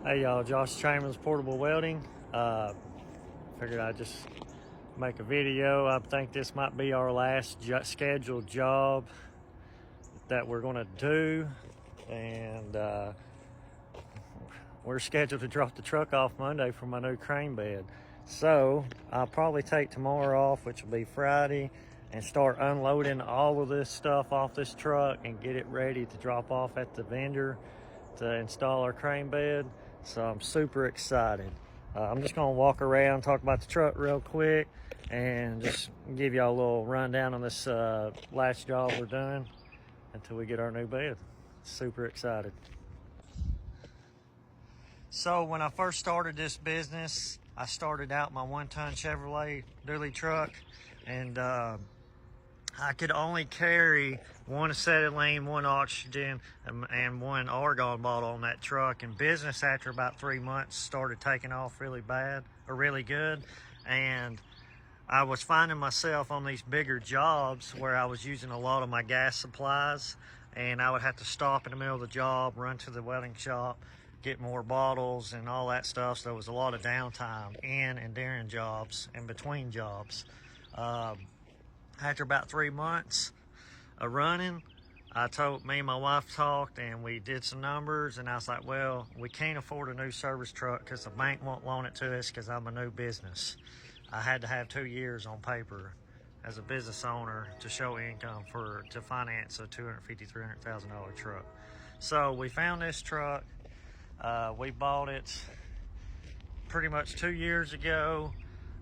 Hey y'all, Josh Chambers, Portable Welding. Figured I'd just make a video. I think this might be our last scheduled job that we're gonna do. And we're scheduled to drop the truck off Monday for my new crane bed. So I'll probably take tomorrow off, which will be Friday, and start unloading all of this stuff off this truck and get it ready to drop off at the vendor to install our crane bed. So I'm super excited. I'm just gonna walk around, talk about the truck real quick, and just give y'all a little rundown on this last job we're doing until we get our new bed. Super excited. So when I first started this business, I started out my 1-ton Chevrolet dually truck, and I could only carry one acetylene, one oxygen, and one argon bottle on that truck. And business, after about 3 months, started taking off really bad, or really good. And I was finding myself on these bigger jobs where I was using a lot of my gas supplies, and I would have to stop in the middle of the job, run to the welding shop, get more bottles and all that stuff. So there was a lot of downtime in and during jobs and between jobs. After about 3 months of running, me and my wife talked, and we did some numbers, and I was like, well, we can't afford a new service truck because the bank won't loan it to us because I'm a new business. I had to have 2 years on paper as a business owner to show income to finance a $250,000, $300,000 truck. So we found this truck. We bought it pretty much 2 years ago,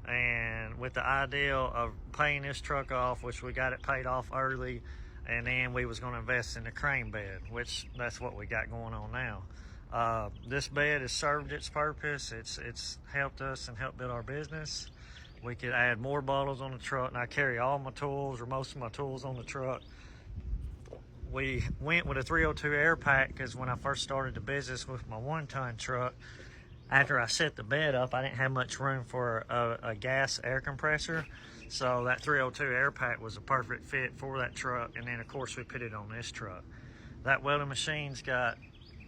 and with the idea of paying this truck off, which we got it paid off early, and then we was going to invest in the crane bed, which that's what we got going on now. This bed has served its purpose. It's helped us and helped build our business. We could add more bottles on the truck, and I carry all my tools, or most of my tools, on the truck. We went with a 302 air pack because when I first started the business with my 1-ton truck, after I set the bed up, I didn't have much room for a gas air compressor. So that 302 air pack was a perfect fit for that truck. And then of course we put it on this truck. That welding machine's got,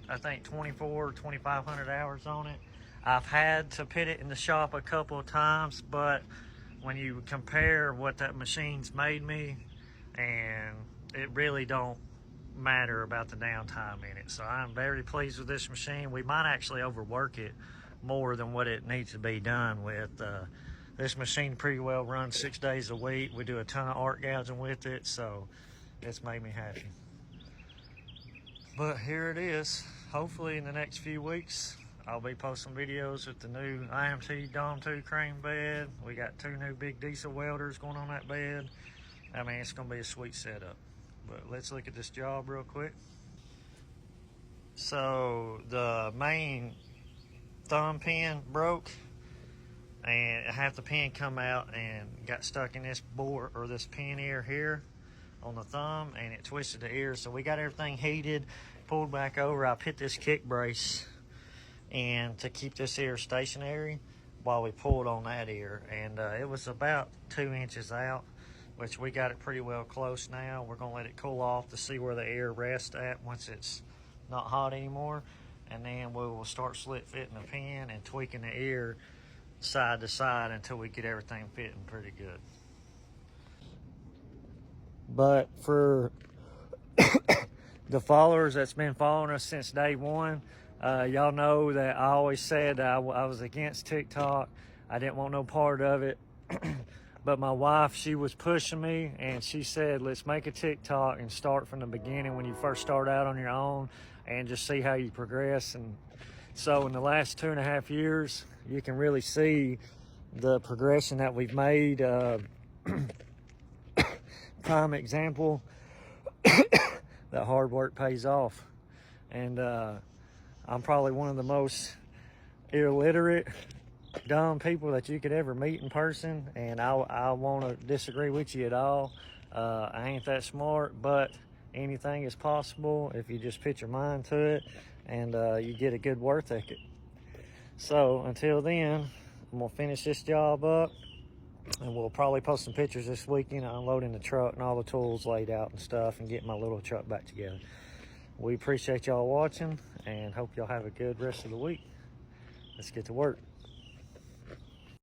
I think, 2,500 hours on it. I've had to put it in the shop a couple of times, but when you compare what that machine's made me, and it really don't matter about the downtime in it. So I'm very pleased with this machine. We might actually overwork it more than what it needs to be done with. This machine pretty well runs 6 days a week. We do a ton of arc gouging with it, so it's made me happy. But here it is. Hopefully in the next few weeks I'll be posting videos with the new IMT Dom 2 crane bed. We got 2 new big diesel welders going on that bed. I mean, it's gonna be a sweet setup. But let's look at this job real quick. So the main thumb pin broke, and half the pin come out and got stuck in this bore, or this pin ear here on the thumb, and it twisted the ear. So we got everything heated, pulled back over. I put this kick brace in to keep this ear stationary while we pulled on that ear, and it was about 2 inches out, which we got it pretty well close now. We're gonna let it cool off to see where the air rests at once it's not hot anymore. And then we will start slit fitting the pin and tweaking the ear side to side until we get everything fitting pretty good. But for the followers that's been following us since day one, y'all know that I always said that I was against TikTok. I didn't want no part of it. But my wife, she was pushing me, and she said, let's make a TikTok and start from the beginning when you first start out on your own and just see how you progress. And so in the last 2.5 years, you can really see the progression that we've made. Prime example, that hard work pays off. And I'm probably one of the most illiterate, dumb people that you could ever meet in person, and I want to disagree with you at all. I ain't that smart, but anything is possible if you just put your mind to it, and you get a good work ethic. So until then, I'm gonna finish this job up, and we'll probably post some pictures this weekend unloading the truck and all the tools laid out and stuff, and getting my little truck back together. We appreciate y'all watching, and hope y'all have a good rest of the week. Let's get to work.